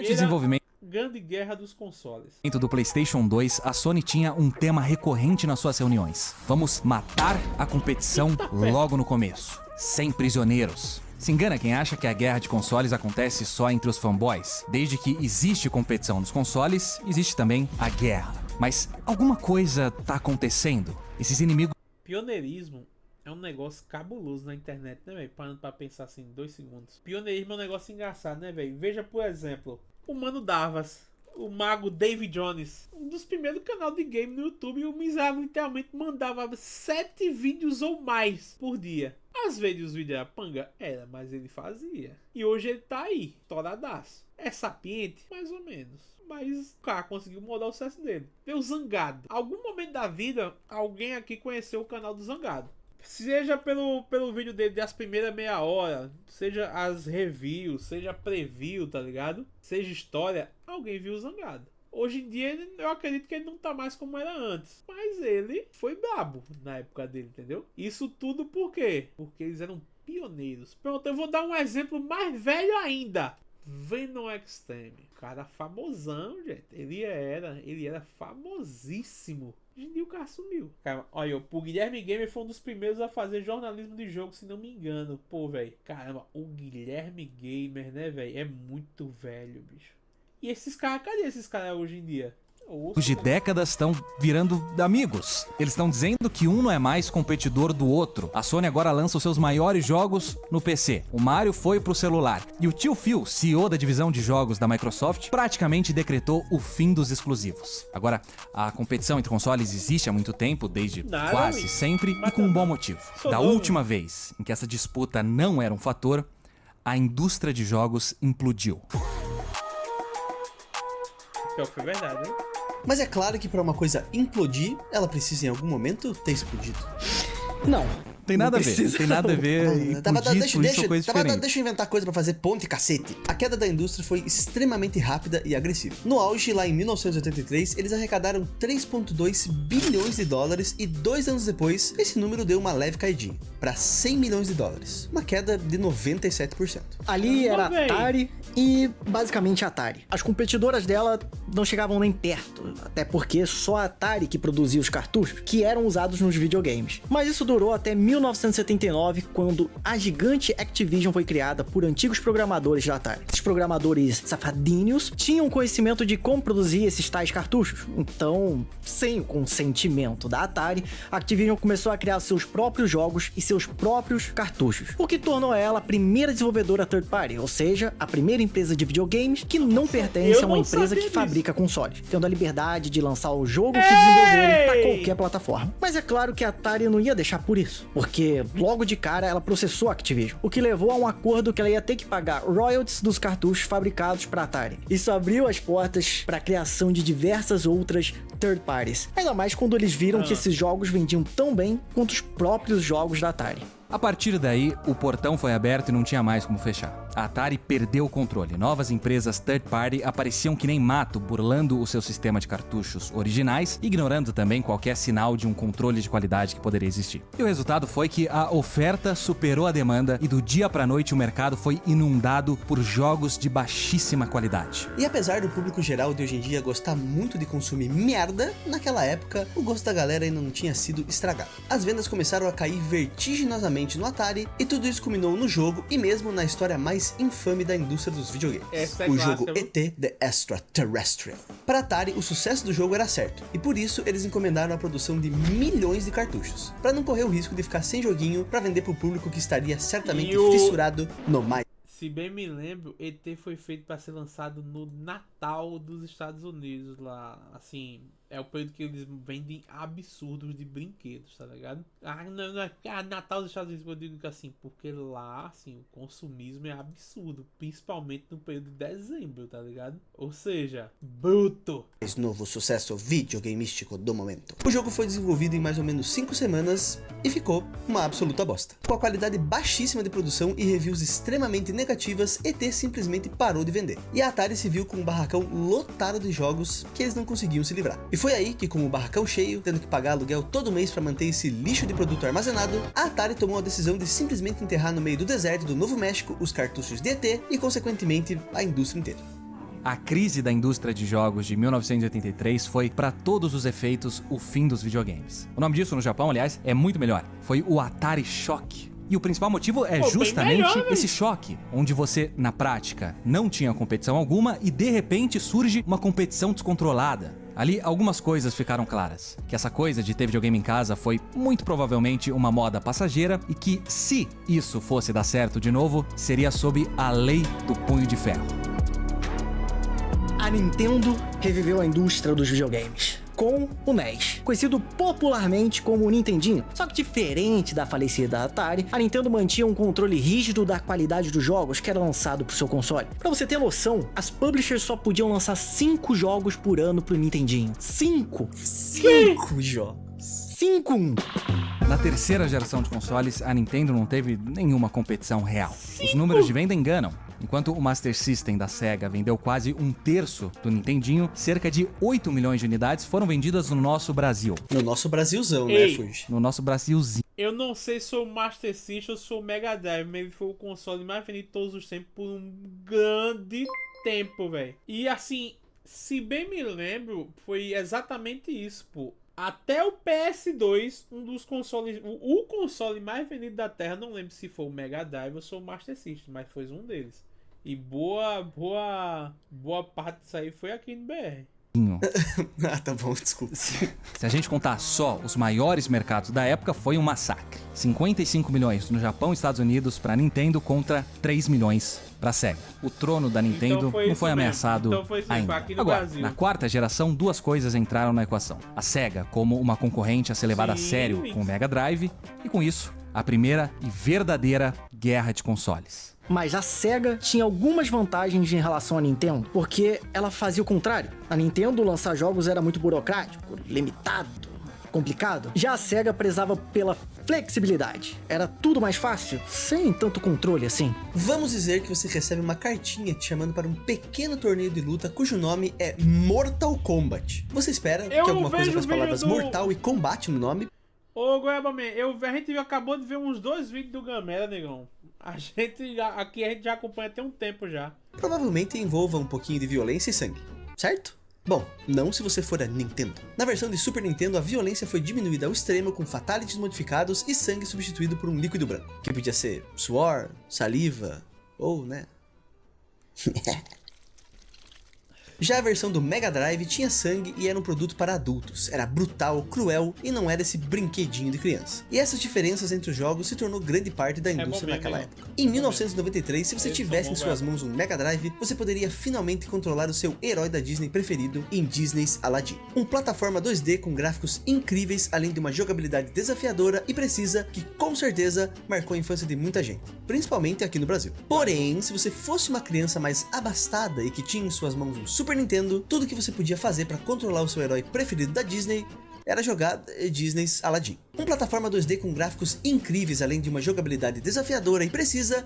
desenvolvimento Grande guerra dos consoles. do PlayStation 2, a Sony tinha um tema recorrente nas suas reuniões. Vamos matar a competição logo no começo. Sem prisioneiros. Se engana quem acha que a guerra de consoles acontece só entre os fanboys. Desde que existe competição nos consoles, existe também a guerra. Mas alguma coisa tá acontecendo? Esses inimigos... Pioneirismo é um negócio cabuloso na internet, né, velho? Parando pra pensar assim, 2 segundos. Pioneirismo é um negócio engraçado, né, velho? Veja, por exemplo, o Mano Davas, o mago David Jones, um dos primeiros canais de game no YouTube, e o miserável literalmente mandava 7 vídeos ou mais por dia. Às vezes os vídeos eram panga, era, mas ele fazia. E hoje ele tá aí, toradaço. É sapiente? Mais ou menos. Mas o cara conseguiu mudar o sucesso dele. Vê o Zangado. Algum momento da vida, alguém aqui conheceu o canal do Zangado. Seja pelo vídeo dele das primeiras meia hora, seja as reviews, seja preview, tá ligado? Seja história, alguém viu o Zangado. Hoje em dia, eu acredito que ele não tá mais como era antes. Mas ele foi brabo na época dele, entendeu? Isso tudo por quê? Porque eles eram pioneiros. Pronto, eu vou dar um exemplo mais velho ainda. Venom Extreme. Cara famosão, gente. Ele era famosíssimo. Hoje em dia o cara sumiu. Cara, olha, o Guilherme Gamer foi um dos primeiros a fazer jornalismo de jogo, se não me engano. Pô, velho. Caramba, o Guilherme Gamer, né, velho? É muito velho, bicho. E esses caras, cadê esses caras hoje em dia? de décadas estão virando amigos. Eles estão dizendo que um não é mais competidor do outro. A Sony agora lança os seus maiores jogos no PC. O Mario foi pro celular. E o tio Phil, CEO da divisão de jogos da Microsoft, praticamente decretou o fim dos exclusivos. Agora, a competição entre consoles existe há muito tempo, desde quase sempre, e com um bom motivo. Da última vez em que essa disputa não era um fator, a indústria de jogos implodiu. Pior que foi verdade, né? Mas é claro que para uma coisa implodir, ela precisa em algum momento ter explodido. Não. Tem nada a ver, tem nada a ver. Deixa eu inventar coisa pra fazer ponte, cacete. A queda da indústria foi extremamente rápida e agressiva. No auge, lá em 1983, eles arrecadaram 3,2 bilhões de dólares e 2 anos depois, esse número deu uma leve caidinha, para 100 milhões de dólares. Uma queda de 97%. Ali era Atari e basicamente Atari. As competidoras dela não chegavam nem perto, até porque só a Atari que produzia os cartuchos que eram usados nos videogames. Mas isso durou até 1979, quando a gigante Activision foi criada por antigos programadores da Atari. Esses programadores safadinhos tinham conhecimento de como produzir esses tais cartuchos. Então, sem o consentimento da Atari, a Activision começou a criar seus próprios jogos e seus próprios cartuchos, o que tornou ela a primeira desenvolvedora third party, ou seja, a primeira empresa de videogames que não pertence a uma empresa que fabrica consoles, tendo a liberdade de lançar o jogo que desenvolverem para qualquer plataforma. Mas é claro que a Atari não ia deixar por isso, porque logo de cara ela processou a Activision, o que levou a um acordo que ela ia ter que pagar royalties dos cartuchos fabricados para Atari. Isso abriu as portas para a criação de diversas outras third parties, ainda mais quando eles viram que esses jogos vendiam tão bem quanto os próprios jogos da Atari. A partir daí, o portão foi aberto e não tinha mais como fechar. A Atari perdeu o controle. Novas empresas third party apareciam que nem mato, burlando o seu sistema de cartuchos originais, ignorando também qualquer sinal de um controle de qualidade que poderia existir. E o resultado foi que a oferta superou a demanda e do dia pra noite o mercado foi inundado por jogos de baixíssima qualidade. E apesar do público geral de hoje em dia gostar muito de consumir merda, naquela época o gosto da galera ainda não tinha sido estragado. As vendas começaram a cair vertiginosamente no Atari, e tudo isso culminou no jogo e mesmo na história mais infame da indústria dos videogames, o jogo ET The Extraterrestrial. Para Atari, o sucesso do jogo era certo, e por isso eles encomendaram a produção de milhões de cartuchos, para não correr o risco de ficar sem joguinho para vender pro público que estaria certamente fissurado no mais. Se bem me lembro, ET foi feito para ser lançado no Natal dos Estados Unidos lá, assim, é o período que eles vendem absurdos de brinquedos, tá ligado? Natal dos Estados Unidos, eu digo que assim, porque lá, assim, o consumismo é absurdo, principalmente no período de dezembro, tá ligado? Ou seja, bruto. Mais novo sucesso videogameístico do momento. O jogo foi desenvolvido em mais ou menos 5 semanas e ficou uma absoluta bosta. Com a qualidade baixíssima de produção e reviews extremamente negativas, ET simplesmente parou de vender. E a Atari se viu com um barracão lotado de jogos que eles não conseguiam se livrar. E foi aí que, com o barracão cheio, tendo que pagar aluguel todo mês para manter esse lixo de produto armazenado, a Atari tomou a decisão de simplesmente enterrar no meio do deserto do Novo México os cartuchos de ET e, consequentemente, a indústria inteira. A crise da indústria de jogos de 1983 foi, para todos os efeitos, o fim dos videogames. O nome disso no Japão, aliás, é muito melhor. Foi o Atari Shock. E o principal motivo é justamente esse choque, onde você, na prática, não tinha competição alguma e de repente surge uma competição descontrolada. Ali, algumas coisas ficaram claras. Que essa coisa de ter videogame em casa foi muito provavelmente uma moda passageira e que, se isso fosse dar certo de novo, seria sob a lei do punho de ferro. A Nintendo reviveu a indústria dos videogames com o NES, conhecido popularmente como o Nintendinho. Só que diferente da falecida Atari, a Nintendo mantinha um controle rígido da qualidade dos jogos que era lançado pro seu console. Pra você ter noção, as publishers só podiam lançar 5 jogos por ano pro Nintendinho. 5 jogos. 5. Na terceira geração de consoles, a Nintendo não teve nenhuma competição real. Os números de venda enganam. Enquanto o Master System da Sega vendeu quase 1/3 do Nintendinho, cerca de 8 milhões de unidades foram vendidas no nosso Brasil. No nosso Brasilzão, Ei. né, Fuji? No nosso Brasilzinho. Eu não sei se sou o Master System ou sou o Mega Drive, mas ele foi o console mais vendido de todos os tempos por um grande tempo, velho. E assim, se bem me lembro, foi exatamente isso, pô. Até o PS2, um dos consoles, o console mais vendido da Terra, não lembro se foi o Mega Drive ou se foi o Master System, mas foi um deles. E boa parte disso aí foi aqui no BR. Ah, tá bom, desculpa. Se a gente contar só os maiores mercados da época, foi um massacre. 55 milhões no Japão e Estados Unidos para Nintendo contra 3 milhões para Sega. O trono da Nintendo não foi ameaçado ainda. Aqui no Agora, Brasil. na quarta geração, duas coisas entraram na equação. A Sega como uma concorrente a ser levada a sério com o Mega Drive e, com isso, a primeira e verdadeira guerra de consoles. Mas a SEGA tinha algumas vantagens em relação à Nintendo, porque ela fazia o contrário. A Nintendo lançar jogos era muito burocrático, limitado, complicado. Já a SEGA prezava pela flexibilidade. Era tudo mais fácil, sem tanto controle assim. Vamos dizer que você recebe uma cartinha te chamando para um pequeno torneio de luta cujo nome é Mortal Kombat. Você espera que alguma coisa com as palavras mortal e combate no nome? Ô, Goiabaman, a gente acabou de ver uns 2 vídeos do Gamera, negão. Aqui a gente já acompanha até um tempo já. Provavelmente envolva um pouquinho de violência e sangue, certo? Bom, não se você for a Nintendo. Na versão de Super Nintendo, a violência foi diminuída ao extremo com fatalities modificados e sangue substituído por um líquido branco, que podia ser suor, saliva ou, né? Já a versão do Mega Drive tinha sangue e era um produto para adultos. Era brutal, cruel e não era esse brinquedinho de criança. E essas diferenças entre os jogos se tornou grande parte da indústria naquela época. Em 1993, se você tivesse em suas mãos um Mega Drive, você poderia finalmente controlar o seu herói da Disney preferido em Disney's Aladdin. Um plataforma 2D com gráficos incríveis, além de uma jogabilidade desafiadora e precisa que com certeza marcou a infância de muita gente, principalmente aqui no Brasil. Porém, se você fosse uma criança mais abastada e que tinha em suas mãos um Super Nintendo, tudo que você podia fazer para controlar o seu herói preferido da Disney era jogar Disney's Aladdin. Uma plataforma 2D com gráficos incríveis, além de uma jogabilidade desafiadora e precisa,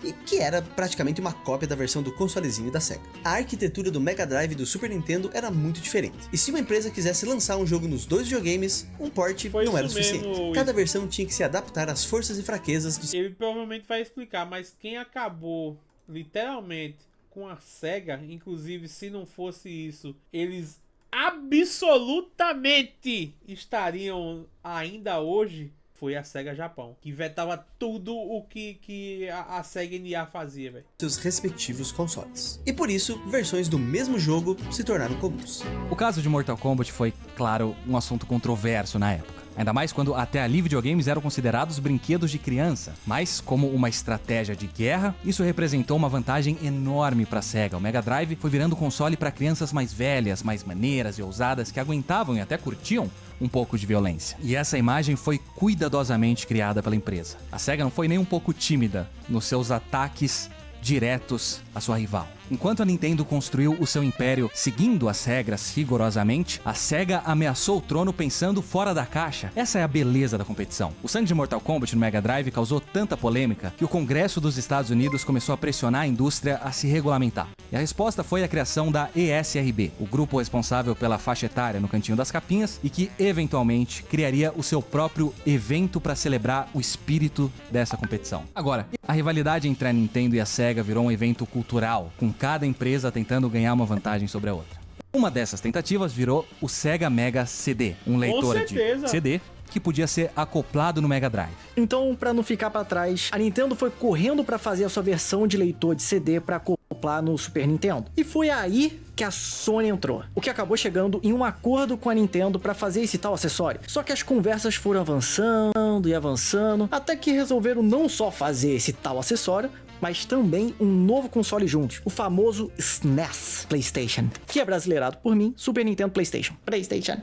e que era praticamente uma cópia da versão do consolezinho da Sega. A arquitetura do Mega Drive e do Super Nintendo era muito diferente, e se uma empresa quisesse lançar um jogo nos dois videogames, um port não era o suficiente. Cada versão tinha que se adaptar às forças e fraquezas do... Ele provavelmente vai explicar, mas quem acabou literalmente com a SEGA, inclusive se não fosse isso, eles absolutamente estariam ainda hoje, foi a SEGA Japão, que vetava tudo o que a SEGA NA fazia, velho. Seus respectivos consoles. E por isso, versões do mesmo jogo se tornaram comuns. O caso de Mortal Kombat foi, claro, um assunto controverso na época. Ainda mais quando até ali videogames eram considerados brinquedos de criança. Mas, como uma estratégia de guerra, isso representou uma vantagem enorme para a Sega. O Mega Drive foi virando console para crianças mais velhas, mais maneiras e ousadas, que aguentavam e até curtiam um pouco de violência. E essa imagem foi cuidadosamente criada pela empresa. A Sega não foi nem um pouco tímida nos seus ataques diretos à sua rival. Enquanto a Nintendo construiu o seu império seguindo as regras rigorosamente, a Sega ameaçou o trono pensando fora da caixa. Essa é a beleza da competição. O sangue de Mortal Kombat no Mega Drive causou tanta polêmica que o Congresso dos Estados Unidos começou a pressionar a indústria a se regulamentar. E a resposta foi a criação da ESRB, o grupo responsável pela faixa etária no cantinho das capinhas e que, eventualmente, criaria o seu próprio evento para celebrar o espírito dessa competição. Agora, a rivalidade entre a Nintendo e a Sega virou um evento cultural, com cada empresa tentando ganhar uma vantagem sobre a outra. Uma dessas tentativas virou o Sega Mega CD, um leitor de CD que podia ser acoplado no Mega Drive. Então, pra não ficar pra trás, a Nintendo foi correndo pra fazer a sua versão de leitor de CD pra acoplar no Super Nintendo. E foi aí que a Sony entrou, o que acabou chegando em um acordo com a Nintendo pra fazer esse tal acessório. Só que as conversas foram avançando e avançando, até que resolveram não só fazer esse tal acessório, mas também um novo console juntos, o famoso SNES PlayStation, que é brasileirado por mim, Super Nintendo PlayStation. PlayStation.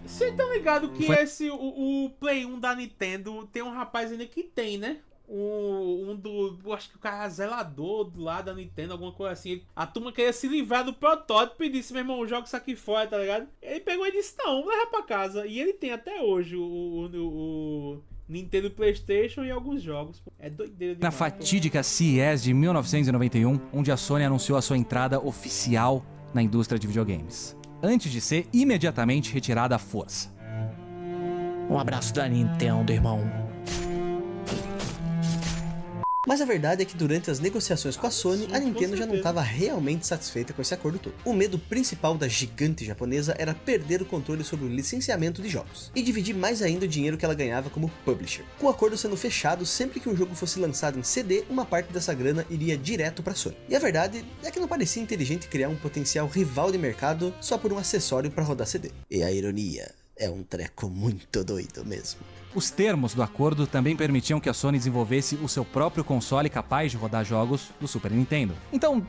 Você tá ligado que o Play 1 da Nintendo tem um rapaz ainda que tem, né? Acho que o cara zelador do lado da Nintendo, alguma coisa assim. A turma queria se livrar do protótipo e disse: meu irmão, joga isso aqui fora, tá ligado? Ele pegou e disse: não, leva pra casa. E ele tem até hoje o Nintendo PlayStation e alguns jogos. É doideira demais. Na fatídica CES de 1991, onde a Sony anunciou a sua entrada oficial na indústria de videogames, antes de ser imediatamente retirada à força. Um abraço da Nintendo, irmão. Mas a verdade é que durante as negociações com a Sony, a Nintendo já não estava realmente satisfeita com esse acordo todo. O medo principal da gigante japonesa era perder o controle sobre o licenciamento de jogos, e dividir mais ainda o dinheiro que ela ganhava como publisher. Com o acordo sendo fechado, sempre que um jogo fosse lançado em CD, uma parte dessa grana iria direto para a Sony. E a verdade é que não parecia inteligente criar um potencial rival de mercado só por um acessório para rodar CD. E a ironia é um treco muito doido mesmo. Os termos do acordo também permitiam que a Sony desenvolvesse o seu próprio console capaz de rodar jogos do Super Nintendo. Então,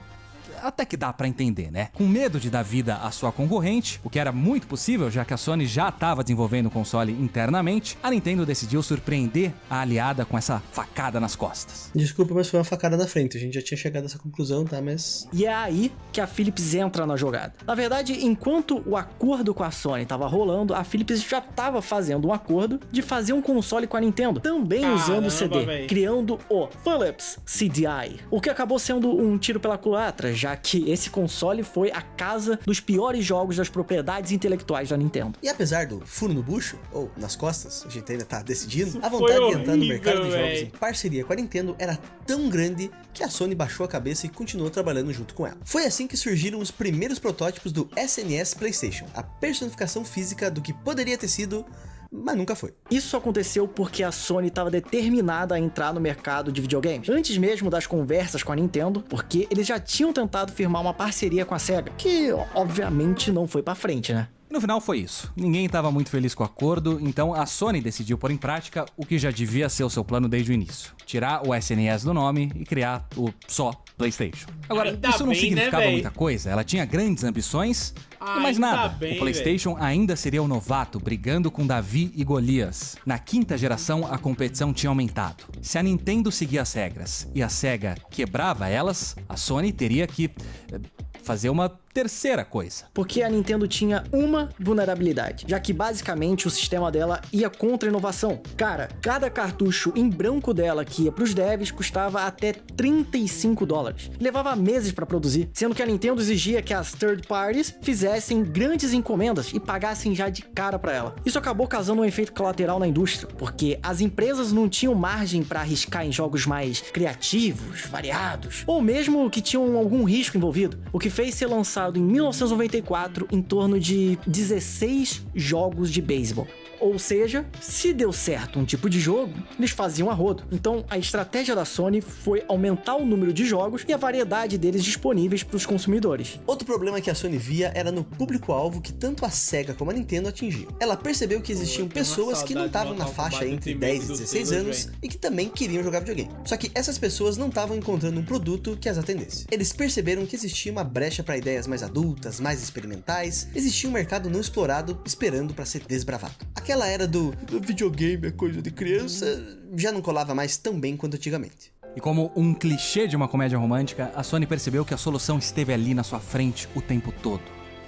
até que dá pra entender, né? Com medo de dar vida à sua concorrente, o que era muito possível, já que a Sony já estava desenvolvendo o console internamente, a Nintendo decidiu surpreender a aliada com essa facada nas costas. Desculpa, mas foi uma facada na frente. A gente já tinha chegado a essa conclusão, tá? Mas... E é aí que a Philips entra na jogada. Na verdade, enquanto o acordo com a Sony tava rolando, a Philips já tava fazendo um acordo de fazer um console com a Nintendo, também usando o CD, véio. criando o Philips CDI, o que acabou sendo um tiro pela culatra, já que esse console foi a casa dos piores jogos das propriedades intelectuais da Nintendo. E apesar do furo no bucho, ou nas costas, a gente ainda tá decidindo, Isso a vontade foi de entrar no mercado de horrível, jogos véi. em parceria com a Nintendo era tão grande que a Sony baixou a cabeça e continuou trabalhando junto com ela. Foi assim que surgiram os primeiros protótipos do SNES PlayStation, a personificação física do que poderia ter sido, mas nunca foi. Isso aconteceu porque a Sony estava determinada a entrar no mercado de videogames, antes mesmo das conversas com a Nintendo, porque eles já tinham tentado firmar uma parceria com a Sega, que obviamente não foi pra frente, né? No final foi isso. Ninguém estava muito feliz com o acordo, então a Sony decidiu pôr em prática o que já devia ser o seu plano desde o início. Tirar o SNES do nome e criar o só PlayStation. Agora, Ainda isso não bem, significava né, véi? muita coisa. Ela tinha grandes ambições e mais Ainda nada. bem, O PlayStation ainda seria o novato, brigando com Davi e Golias. Na quinta geração, a competição tinha aumentado. Se a Nintendo seguia as regras e a Sega quebrava elas, a Sony teria que fazer uma terceira coisa. Porque a Nintendo tinha uma vulnerabilidade, já que basicamente o sistema dela ia contra a inovação. Cara, cada cartucho em branco dela que ia pros devs custava até $35. Levava meses pra produzir, sendo que a Nintendo exigia que as third parties fizessem grandes encomendas e pagassem já de cara pra ela. Isso acabou causando um efeito colateral na indústria, porque as empresas não tinham margem pra arriscar em jogos mais criativos, variados, ou mesmo que tinham algum risco envolvido, o que fez ser lançado em 1994 em torno de 16 jogos de beisebol. Ou seja, se deu certo um tipo de jogo, eles faziam a rodo. Então, a estratégia da Sony foi aumentar o número de jogos e a variedade deles disponíveis para os consumidores. Outro problema que a Sony via era no público-alvo que tanto a Sega como a Nintendo atingiam. Ela percebeu que existiam pessoas que não estavam na faixa entre 10 e 16 anos e que também queriam jogar videogame. Só que essas pessoas não estavam encontrando um produto que as atendesse. Eles perceberam que existia uma brecha para ideias mais adultas, mais experimentais, existia um mercado não explorado esperando para ser desbravado. Aquela era do videogame é coisa de criança já não colava mais tão bem quanto antigamente. E como um clichê de uma comédia romântica, a Sony percebeu que a solução esteve ali na sua frente o tempo todo.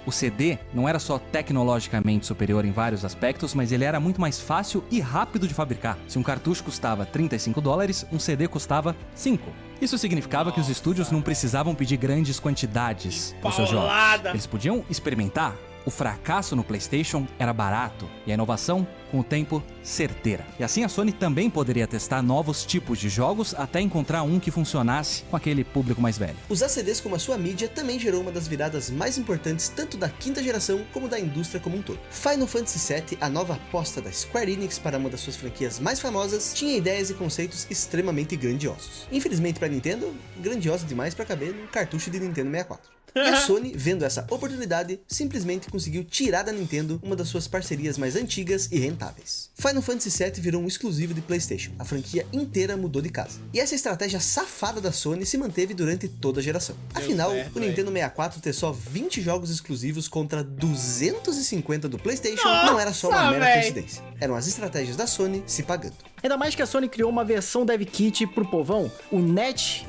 O CD não era só tecnologicamente superior em vários aspectos, mas ele era muito mais fácil e rápido de fabricar. Se um cartucho custava $35, um CD custava 5. Isso significava que os estúdios não precisavam pedir grandes quantidades para os seus jogos. Eles podiam experimentar. O fracasso no PlayStation era barato e a inovação com o tempo, certeira. E assim a Sony também poderia testar novos tipos de jogos até encontrar um que funcionasse com aquele público mais velho. Usar CDs como a sua mídia também gerou uma das viradas mais importantes tanto da quinta geração como da indústria como um todo. Final Fantasy VII, a nova aposta da Square Enix para uma das suas franquias mais famosas, tinha ideias e conceitos extremamente grandiosos. Infelizmente para Nintendo, grandiosa demais para caber num cartucho de Nintendo 64. E a Sony, vendo essa oportunidade, simplesmente conseguiu tirar da Nintendo uma das suas parcerias mais antigas e rentáveis. Final Fantasy VII virou um exclusivo de PlayStation, a franquia inteira mudou de casa. E essa estratégia safada da Sony se manteve durante toda a geração. Afinal, o Nintendo 64 ter só 20 jogos exclusivos contra 250 do PlayStation não era só uma mera coincidência. Eram as estratégias da Sony se pagando. Ainda mais que a Sony criou uma versão dev kit pro povão, o Net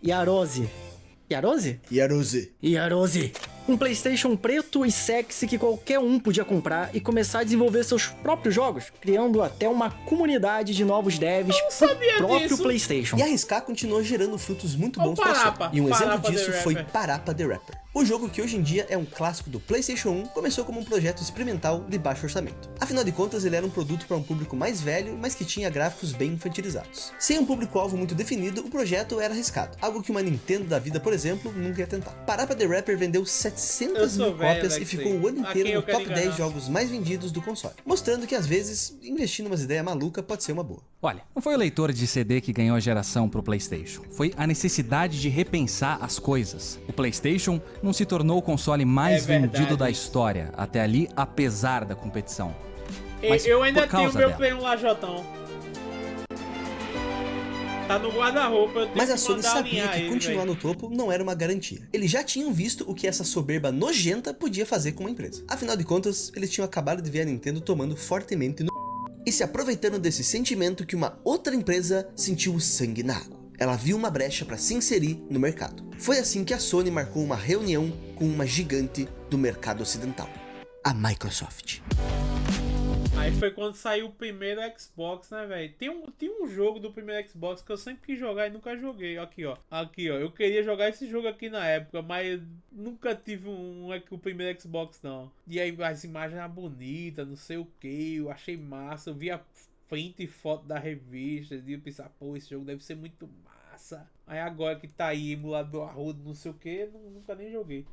Yarose. Yarose. Um PlayStation preto e sexy que qualquer um podia comprar e começar a desenvolver seus próprios jogos, criando até uma comunidade de novos devs pro próprio PlayStation. E arriscar continuou gerando frutos muito bons para a Sony. E um exemplo disso foi Parappa the Rapper. O jogo, que hoje em dia é um clássico do PlayStation 1, começou como um projeto experimental de baixo orçamento. Afinal de contas, ele era um produto para um público mais velho, mas que tinha gráficos bem infantilizados. Sem um público-alvo muito definido, o projeto era arriscado, algo que uma Nintendo da vida, por exemplo, nunca ia tentar. Parappa the Rapper vendeu 700 mil cópias e ficou o ano inteiro no top 10 jogos mais vendidos do console, mostrando que às vezes, investir numas ideias malucas pode ser uma boa. Olha, não foi o leitor de CD que ganhou a geração pro PlayStation, foi a necessidade de repensar as coisas. O PlayStation não se tornou o console mais vendido da história até ali, apesar da competição. Mas eu ainda por tenho causa meu dela. Play 1 Lajotão. Tá no guarda-roupa, eu tenho Mas que a Sony mandar sabia alinhar que ele, continuar véio. no topo não era uma garantia. Eles já tinham visto o que essa soberba nojenta podia fazer com uma empresa. Afinal de contas, eles tinham acabado de ver a Nintendo tomando fortemente no e se aproveitando desse sentimento que uma outra empresa sentiu o sangue na água. Ela viu uma brecha para se inserir no mercado. Foi assim que a Sony marcou uma reunião com uma gigante do mercado ocidental, a Microsoft. Aí foi quando saiu o primeiro Xbox, né, velho? Tem um jogo do primeiro Xbox que eu sempre quis jogar e nunca joguei. Aqui, ó. Eu queria jogar esse jogo aqui na época, mas nunca tive o primeiro Xbox, não. E aí as imagens eram bonitas, não sei o que. Eu achei massa. Eu vi a print e foto da revista. E eu pensar, pô, esse jogo deve ser muito massa. Aí agora que tá aí, emulador arrudo, não sei o que, nunca nem joguei.